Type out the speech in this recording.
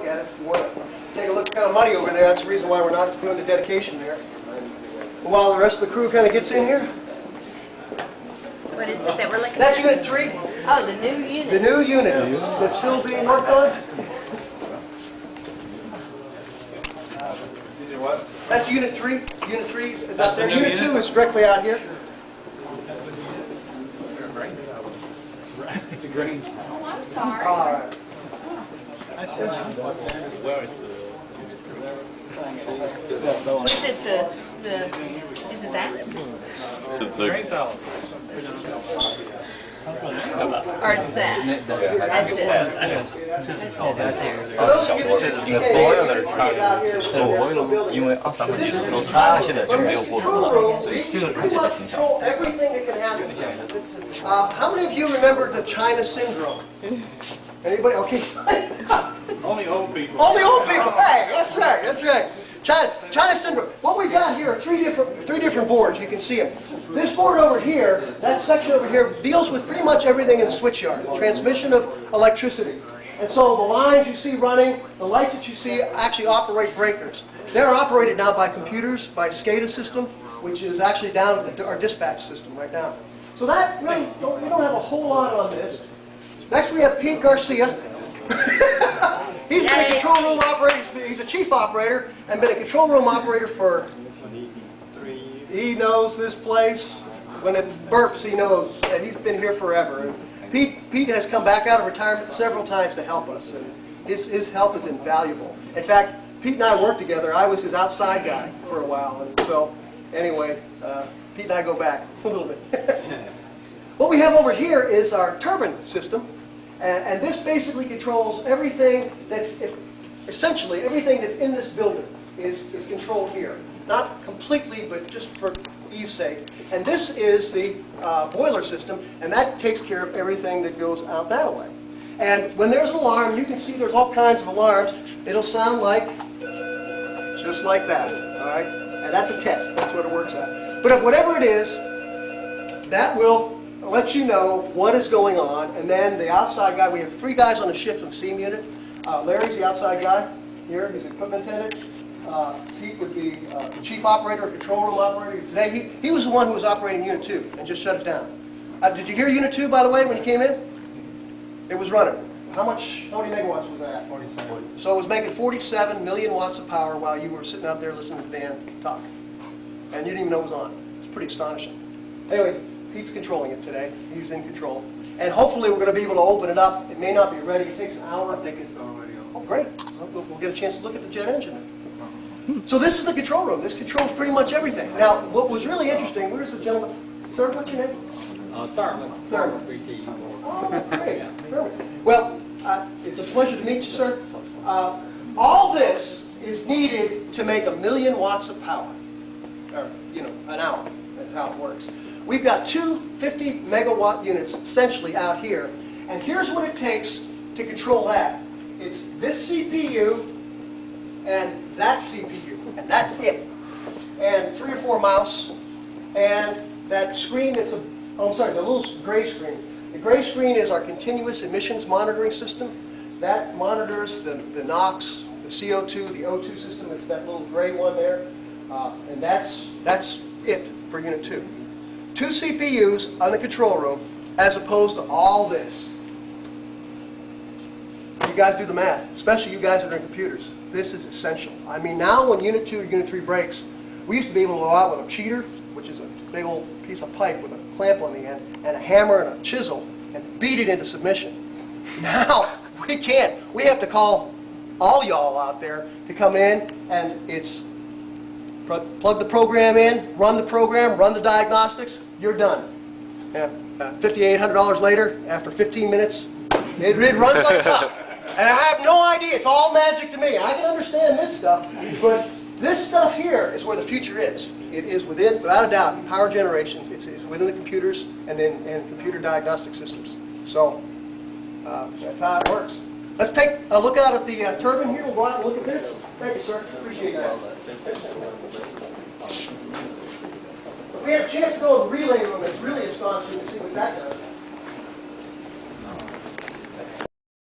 at it. If you want to take a look, it's kind of muddy over there. That's the reason why we're not doing the dedication there. While the rest of the crew kind of gets in here. What is it that we're looking at? That's Unit 3. Oh, the new unit. The new unit that's still being worked on. That's Unit 3. Unit 3 is out there. Unit 2 is directly out here. It's a grain. Oh, I'm sorry. All right. Where is Is it is it that? the grain salad? Or it's that? That's it. That's it right there. For those of you that just came in, out here, this is control room. We pretty much control everything that can happen. How many of you remember the China syndrome? Anybody? Okay. Only old people. Only old people. Hey, that's right. That's right. China syndrome. What we got here are three different boards. You can see them. This board over here, that section over here, deals with pretty much everything in the switch yard, transmission of electricity. And so the lines you see running, the lights that you see actually operate breakers. They're operated now by computers, by SCADA system, which is actually down at our dispatch system right now. So that really, we don't have a whole lot on this. Next we have Pete Garcia. He's been a control room operator. He's a chief operator and been a control room operator for 3 years. He knows this place. When it burps, he knows. And he's been here forever. And Pete has come back out of retirement several times to help us. And his help is invaluable. In fact, Pete and I worked together. I was his outside guy for a while. And so, anyway, Pete and I go back a little bit. What we have over here is our turbine system. And this basically controls everything that's, essentially, everything that's in this building is controlled here. Not completely, but just for ease sake. And this is the boiler system, and that takes care of everything that goes out that way. And when there's an alarm, you can see there's all kinds of alarms. It'll sound like, just like that, all right? And that's a test. That's what it works at. But whatever it is, that will let you know what is going on, and then the outside guy, we have 3 guys on the shift from SEAM unit. Larry's the outside guy here, he's equipment attendant. Pete would be the chief operator, control room operator. Today, he was the one who was operating Unit 2 and just shut it down. Did you hear Unit 2, by the way, when you came in? It was running. How many megawatts was that? 47. So it was making 47 million watts of power while you were sitting out there listening to Dan talk. And you didn't even know it was on. It's pretty astonishing. Anyway, Pete's controlling it today. He's in control. And hopefully we're going to be able to open it up. It may not be ready. It takes an hour. I think it's already on. Oh, great. We'll get a chance to look at the jet engine. So this is the control room. This controls pretty much everything. Now, what was really interesting, where's the gentleman? Sir, what's your name? Thurman. Thurman. Oh, great. Thurman. Well, it's a pleasure to meet you, sir. All this is needed to make 1 million watts of power. Or, an hour. That's how it works. We've got 2 50 megawatt units essentially out here. And here's what it takes to control that. It's this CPU and that CPU. And that's it. And 3 or 4 mouse. And that screen that's the little gray screen. The gray screen is our continuous emissions monitoring system. That monitors the NOx, the CO2, the O2 system. It's that little gray one there. And that's it for Unit 2. 2 CPUs on the control room as opposed to all this. You guys do the math, especially you guys that are in computers. This is essential. I mean, now when Unit 2 or Unit 3 breaks, we used to be able to go out with a cheater, which is a big old piece of pipe with a clamp on the end, and a hammer and a chisel, and beat it into submission. Now, we can't. We have to call all y'all out there to come in, and it's plug the program in, run the program, run the diagnostics, you're done. And $5,800 later, after 15 minutes, it runs like top. And I have no idea, it's all magic to me. I can understand this stuff, but this stuff here is where the future is. It is without a doubt, power generations, it's within the computers and computer diagnostic systems. So, that's how it works. Let's take a look out at the turbine here. We'll go out and look at this. Thank you, sir. Appreciate that. We had a chance to go in the relay room. It's really astonishing to see what that does.